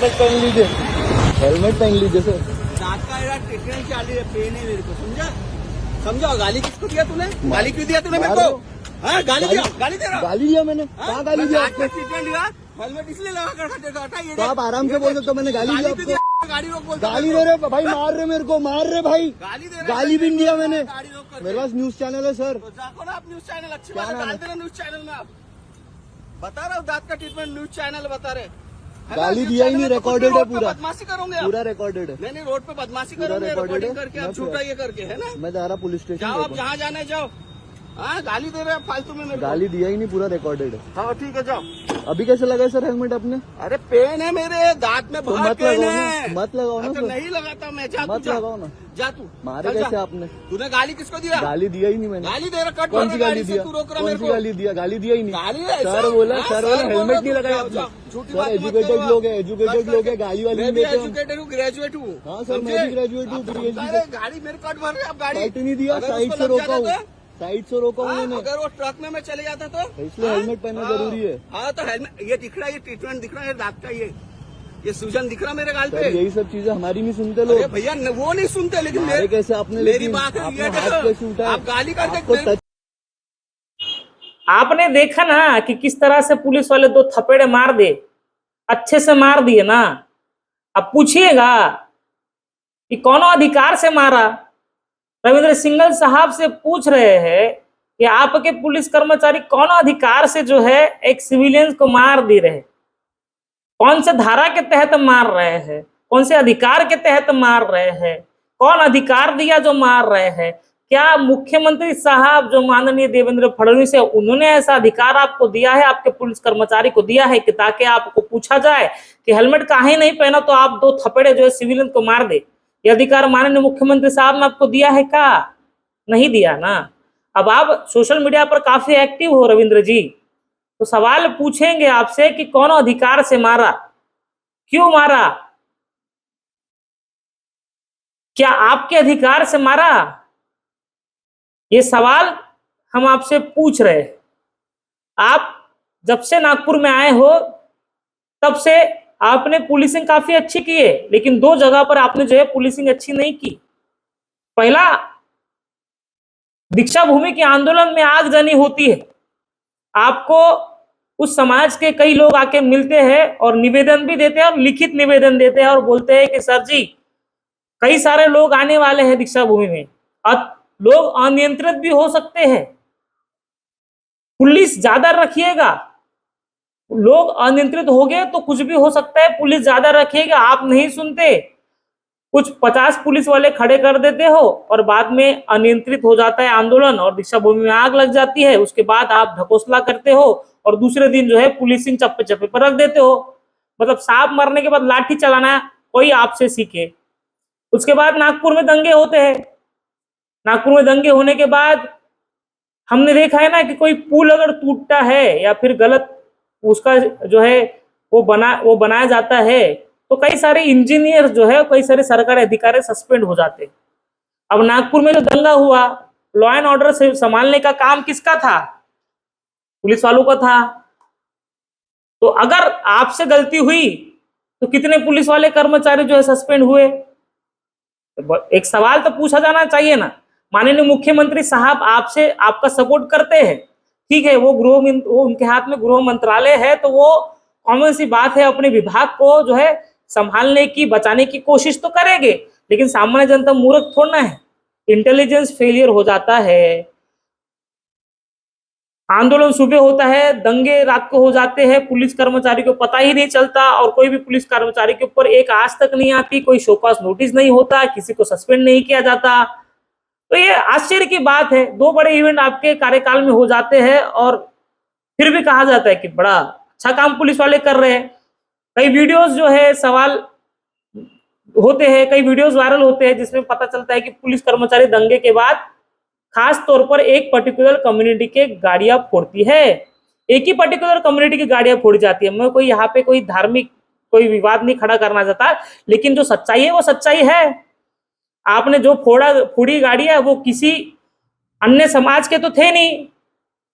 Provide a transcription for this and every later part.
Helmet पहन लीजिए, helmet पहन लीजिए सर। दांत का यार ट्रीटमेंट चालू है, पेन है मेरे को, समझा? समझा? गाली किसको दिया तूने? गाली क्यों दिया तूने मेरे को? हाँ, गाली दिया, गाली दे रहा? गाली दिया मैंने? कहाँ गाली दिया आपने? ट्रीटमेंट दिया, हेलमेट इसलिए लगा कर हटाइए। तो आप आराम से बोल सकते हो मैंने गाली दिया आपको? गाड़ी रोक बोल, गाली दे रहे भाई, मार रहे मेरे को, मार रहे भाई। गाली दे रहे, गाली भी नहीं दिया मैंने। गाड़ी रोक कर। मेरे पास न्यूज चैनल है सर। तो जाको ना आप न्यूज चैनल, अच्छी क्या बात है, नाम डाल है? देना न्यूज चैनल में। आप बता रहा हूँ दांत का ट्रीटमेंट न्यूज चैनल बता रहे। गाली दिया ही नहीं, रिकॉर्डेड है पूरा, बदमाशी करोगे आप? पूरा रिकॉर्डेड है। नहीं, रोड पे बदमाशी पूरा करोगे, recorded रिकॉर्डिंग है। करके आप मैं झूठा ये करके, है ना? मैं जा रहा पुलिस स्टेशन। जाओ आप देखो। जहाँ जाना है जाओ। हाँ, गाली दे रहे हैं फालतू में मेरे को। गाली दिया ही नहीं, पूरा रिकॉर्डेड है। हाँ ठीक है, जाओ। अभी कैसे लगा सर हेलमेट आपने? अरे पेन है मेरे दांत में, तो बहुत मत पेन लगाओ है। ना, मत लगाओ ना तो सर। नहीं लगाता मैं, जा तू, मत जा। लगाओ ना। जा तू, मारे चल जा। कैसे आपने? तूने गाली किसको दिया? गाली दिया ही नहीं मैंने। गाली दे रहा, कट कौन मार सी रहा गाली गाड़ी से, दिया? तू रोक रहा कौन मेरे सी को। गाली दिया? गाली दिया ही नहीं। गाली है, सर बोला, हाँ, सर बोला बोल हेलमेट रहा नहीं तू, लगाया जाओ, आपने। जाओ, झूठी सर बात मत एजुकेटेड करो। लोग हैं, एजुकेटेड लोग हैं, गाली वाली मैं नहीं भी देते हम। एजुकेटेड हूँ, ग्रेजुएट हूँ। हाँ सर, मैं भी ग्रेजुएट हूँ, अरे गाड़ी मेरे कट मार रहे आप, गाड़ी साइड नहीं दिया, अगर साइड उसको से लग रोका जाता हूँ, तो? साइड से रोका हूँ हाँ, मैंने। अगर वो ट्रक में मैं चले जाता तो? इसलिए हाँ? हेलमेट पहनना हाँ। जरूरी है। हाँ तो हेलमेट, ये दिख रहा है, ये ट्रीटमेंट दिख रहा है, ये दांत का, ये सूजन दिख रहा मेरे गाल सर पे। यही सब चीजें हमारी नहीं सुनते अरे लोग। भैया वो नहीं सुनते, लेकिन मारे कैसे आपने? मेरी लेकिन बात है, आपने ये हाथ कैसे उठाया? आप गाली करके आपको मेरे- आपने देखा ना कि किस तरह से पुलिस वाले दो थपेड़े मार दे, अच्छे से मार दिए ना। अब पूछिएगा कि कौन अधिकार से मारा। रविंद्र सिंघल साहब से पूछ रहे हैं कि आपके पुलिस कर्मचारी कौन अधिकार से जो है एक सिविलियन को मार दे रहे, कौन से धारा के तहत मार रहे हैं, कौन से अधिकार के तहत मार रहे हैं, कौन अधिकार दिया जो मार रहे हैं? क्या मुख्यमंत्री साहब जो माननीय देवेंद्र फडणवीस है, उन्होंने ऐसा अधिकार आपको दिया है, आपके पुलिस कर्मचारी को दिया है कि ताकि आपको पूछा जाए कि हेलमेट काहे नहीं पहना तो आप दो थपेड़े जो है सिविलियन को मार दे? ये अधिकार माननीय मुख्यमंत्री साहब ने आपको दिया है क्या? नहीं दिया ना। अब आप सोशल मीडिया पर काफी एक्टिव हो रविंद्र जी, तो सवाल पूछेंगे आपसे कि कौन अधिकार से मारा, क्यों मारा, क्या आपके अधिकार से मारा? ये सवाल हम आपसे पूछ रहे हैं। आप जब से नागपुर में आए हो तब से आपने पुलिसिंग काफी अच्छी की है, लेकिन दो जगह पर आपने जो है पुलिसिंग अच्छी नहीं की। पहला, दीक्षा भूमि के आंदोलन में आगजनी होती है, आपको उस समाज के कई लोग आके मिलते हैं और निवेदन भी देते हैं और लिखित निवेदन देते हैं और बोलते हैं कि सर जी कई सारे लोग आने वाले हैं दीक्षा भूमि में, अब लोग अनियंत्रित भी हो सकते हैं, पुलिस ज्यादा रखिएगा। लोग अनियंत्रित हो गए तो कुछ भी हो सकता है, पुलिस ज्यादा रखिएगा। आप नहीं सुनते, कुछ 50 पुलिस वाले खड़े कर देते हो और बाद में अनियंत्रित हो जाता है आंदोलन और दीक्षा भूमि में आग लग जाती है। उसके बाद आप ढकोसला करते हो और दूसरे दिन जो है पुलिसिंग चप्पे चप्पे पर रख देते हो। मतलब सांप मरने के बाद लाठी चलाना कोई आपसे सीखे। उसके बाद नागपुर में दंगे होते हैं। नागपुर में दंगे होने के बाद हमने देखा है ना कि कोई पुल अगर टूटता है या फिर गलत उसका जो है वो बनाया जाता है तो कई सारे इंजीनियर जो है, कई सारे सरकारी अधिकारी सस्पेंड हो जाते हैं। अब नागपुर में जो दंगा हुआ, लॉ एंड ऑर्डर से संभालने का काम किसका था? पुलिस वालों का था। तो अगर आपसे गलती हुई तो कितने पुलिस वाले कर्मचारी जो है सस्पेंड हुए? एक सवाल तो पूछा जाना चाहिए ना। माननीय मुख्यमंत्री साहब आपसे आपका सपोर्ट करते हैं, ठीक है, वो उनके हाथ में गृह मंत्रालय है, तो वो कॉमन सी बात है, अपने विभाग को जो है संभालने की, बचाने की कोशिश तो करेंगे, लेकिन सामान्य जनता मूर्ख थोड़ा है। इंटेलिजेंस फेलियर हो जाता है, आंदोलन सुबह होता है, दंगे रात को हो जाते हैं, पुलिस कर्मचारी को पता ही नहीं चलता और कोई भी पुलिस कर्मचारी के ऊपर एक आज तक नहीं आती, कोई शोकॉज नोटिस नहीं होता, किसी को सस्पेंड नहीं किया जाता। तो ये आश्चर्य की बात है, 2 बड़े इवेंट आपके कार्यकाल में हो जाते हैं और फिर भी कहा जाता है कि बड़ा अच्छा काम पुलिस वाले कर रहे हैं। कई वीडियोस जो है सवाल होते हैं, कई वीडियोस वायरल होते हैं जिसमें पता चलता है कि पुलिस कर्मचारी दंगे के बाद खास तौर पर एक पर्टिकुलर कम्युनिटी के गाड़ियां फोड़ती है। एक ही पर्टिकुलर कम्युनिटी की गाड़ियां फोड़ी जाती है। मैं कोई यहाँ पे कोई धार्मिक कोई विवाद नहीं खड़ा करना चाहता, लेकिन जो सच्चाई है वो सच्चाई है। आपने जो फोड़ी गाड़ी है वो किसी अन्य समाज के तो थे नहीं,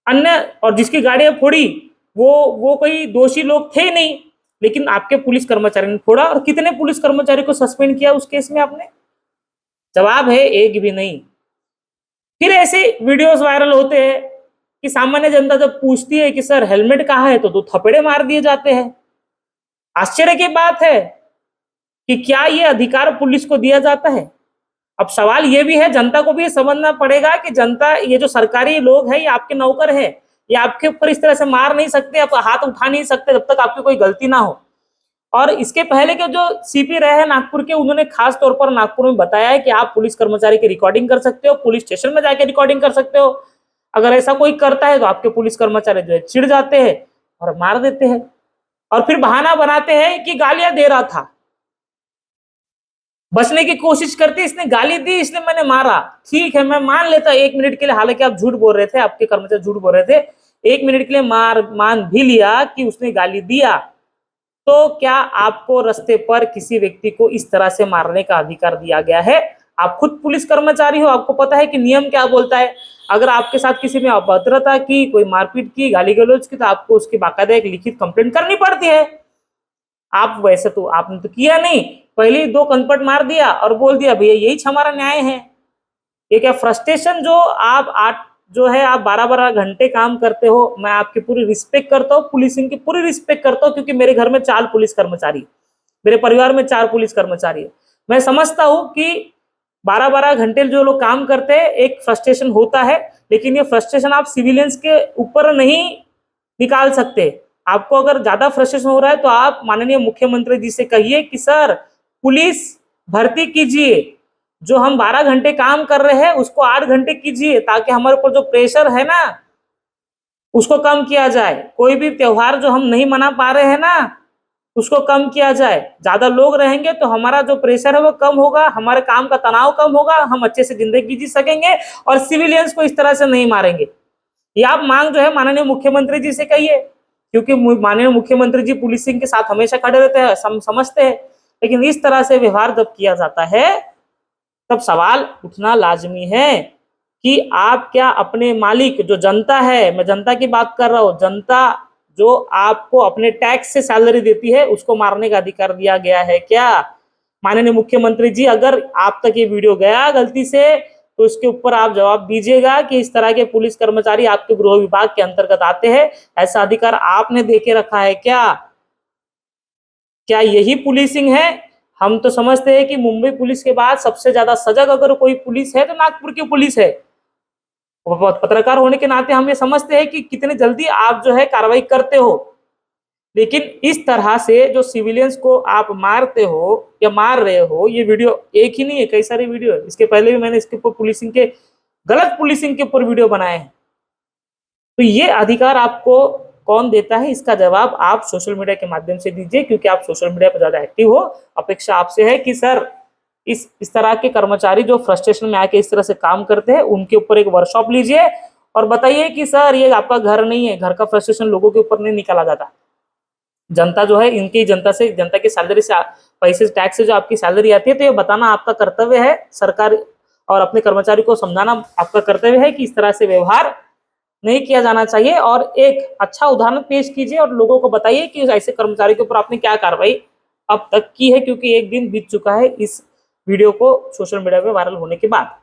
अन्य, और जिसकी गाड़ियां फोड़ी वो कोई दोषी लोग थे नहीं, लेकिन आपके पुलिस कर्मचारी ने फोड़ा। और कितने पुलिस कर्मचारी को सस्पेंड किया उस केस में आपने? जवाब है एक भी नहीं। फिर ऐसे वीडियोस वायरल होते हैं कि सामान्य जनता जब पूछती है कि सर हेलमेट कहाँ है, तो 2 थप्पड़े मार दिए जाते हैं। आश्चर्य की बात है कि क्या ये अधिकार पुलिस को दिया जाता है? अब सवाल ये भी है, जनता को भी समझना पड़ेगा कि जनता, ये जो सरकारी लोग है, ये आपके नौकर है, ये आपके ऊपर इस तरह से मार नहीं सकते, आप हाथ उठा नहीं सकते जब तक आपकी कोई गलती ना हो। और इसके पहले के जो सीपी रहे हैं नागपुर के, उन्होंने खास तौर पर नागपुर में बताया है कि आप पुलिस कर्मचारी की रिकॉर्डिंग कर सकते हो, पुलिस स्टेशन में जाके रिकॉर्डिंग कर सकते हो। अगर ऐसा कोई करता है तो आपके पुलिस कर्मचारी जो है चिढ़ जाते हैं और मार देते हैं, और फिर बहाना बनाते हैं कि गालियां दे रहा था, बचने की कोशिश करते, इसने गाली दी इसलिए मैंने मारा। ठीक है, मैं मान लेता 1 मिनट के लिए, हालांकि आप झूठ बोल रहे थे, आपके कर्मचारी झूठ बोल रहे थे, 1 मिनट के लिए मान भी लिया कि उसने गाली दिया। तो क्या आपको रास्ते पर किसी व्यक्ति को इस तरह से मारने का अधिकार दिया गया है? आप खुद पुलिस कर्मचारी हो, आपको पता है कि नियम क्या बोलता है। अगर आपके साथ किसी में अभद्रता की, कोई मारपीट की, गाली गलौज की, तो आपको उसकी बाकायदा एक लिखित कंप्लेंट करनी पड़ती है। आप वैसे तो आपने तो किया नहीं, पहले ही 2 कनपट मार दिया और बोल दिया भैया यही हमारा न्याय है। ये क्या फ्रस्ट्रेशन, जो आप 12-12 घंटे काम करते हो, मैं आपकी पूरी रिस्पेक्ट करता हूँ, पुलिसिंग की पूरी रिस्पेक्ट करता हूँ, क्योंकि मेरे घर में 4 पुलिस कर्मचारी, मेरे परिवार में 4 पुलिस कर्मचारी है। मैं समझता हूँ कि 12-12 घंटे जो लोग काम करते हैं, एक फ्रस्ट्रेशन होता है, लेकिन ये फ्रस्ट्रेशन आप सिविलियंस के ऊपर नहीं निकाल सकते। आपको अगर ज्यादा फ्रस्ट्रेशन हो रहा है तो आप माननीय मुख्यमंत्री जी से कहिए कि सर पुलिस भर्ती कीजिए, जो हम 12 घंटे काम कर रहे हैं उसको 8 घंटे कीजिए, ताकि हमारे ऊपर जो प्रेशर है ना उसको कम किया जाए। कोई भी त्योहार जो हम नहीं मना पा रहे हैं ना उसको कम किया जाए। ज्यादा लोग रहेंगे तो हमारा जो प्रेशर है वो कम होगा, हमारे काम का तनाव कम होगा, हम अच्छे से जिंदगी जी सकेंगे और सिविलियंस को इस तरह से नहीं मारेंगे। ये आप मांग जो है माननीय मुख्यमंत्री जी से कहिए, क्योंकि माननीय मुख्यमंत्री जी पुलिसिंग के साथ हमेशा खड़े रहते हैं, समझते हैं। लेकिन इस तरह से व्यवहार जब किया जाता है तब सवाल उठना लाजमी है कि आप क्या अपने मालिक जो जनता है, मैं जनता की बात कर रहा हूं, जनता जो आपको अपने टैक्स से सैलरी देती है उसको मारने का अधिकार दिया गया है क्या? माननीय मुख्यमंत्री जी, अगर आप तक ये वीडियो गया गलती से तो इसके ऊपर आप जवाब दीजिएगा कि इस तरह के पुलिस कर्मचारी आपके गृह विभाग के अंतर्गत आते हैं, ऐसा अधिकार आपने देके रखा है क्या? क्या यही पुलिसिंग है? हम तो समझते हैं कि मुंबई पुलिस के बाद सबसे ज्यादा सजग अगर कोई पुलिस है तो नागपुर की पुलिस है। पत्रकार होने के नाते हम ये समझते हैं कि कितने जल्दी आप जो है कार्रवाई करते हो, लेकिन इस तरह से जो सिविलियंस को आप मारते हो या मार रहे हो, ये वीडियो एक ही नहीं है, कई सारे वीडियो है। इसके पहले भी मैंने इसके ऊपर पुलिसिंग के, गलत पुलिसिंग के ऊपर वीडियो बनाए हैं। तो ये अधिकार आपको कौन देता है, इसका जवाब आप सोशल मीडिया के माध्यम से दीजिए, क्योंकि आप सोशल मीडिया पर ज्यादा एक्टिव हो। अपेक्षा आपसे है कि सर इस तरह के कर्मचारी जो फ्रस्ट्रेशन में आके इस तरह से काम करते हैं उनके ऊपर एक वर्कशॉप लीजिए और बताइए कि सर ये आपका घर नहीं है, घर का फ्रस्ट्रेशन लोगों के ऊपर नहीं निकाला जाता। जनता जो है, इनकी जनता की सैलरी से, पैसे टैक्स से जो आपकी सैलरी आती है, तो ये बताना आपका कर्तव्य है। सरकार और अपने कर्मचारी को समझाना आपका कर्तव्य है कि इस तरह से व्यवहार नहीं किया जाना चाहिए, और एक अच्छा उदाहरण पेश कीजिए और लोगों को बताइए कि ऐसे कर्मचारी के ऊपर आपने क्या कार्रवाई अब तक की है, क्योंकि 1 दिन बीत चुका है इस वीडियो को सोशल मीडिया पे वायरल होने के बाद।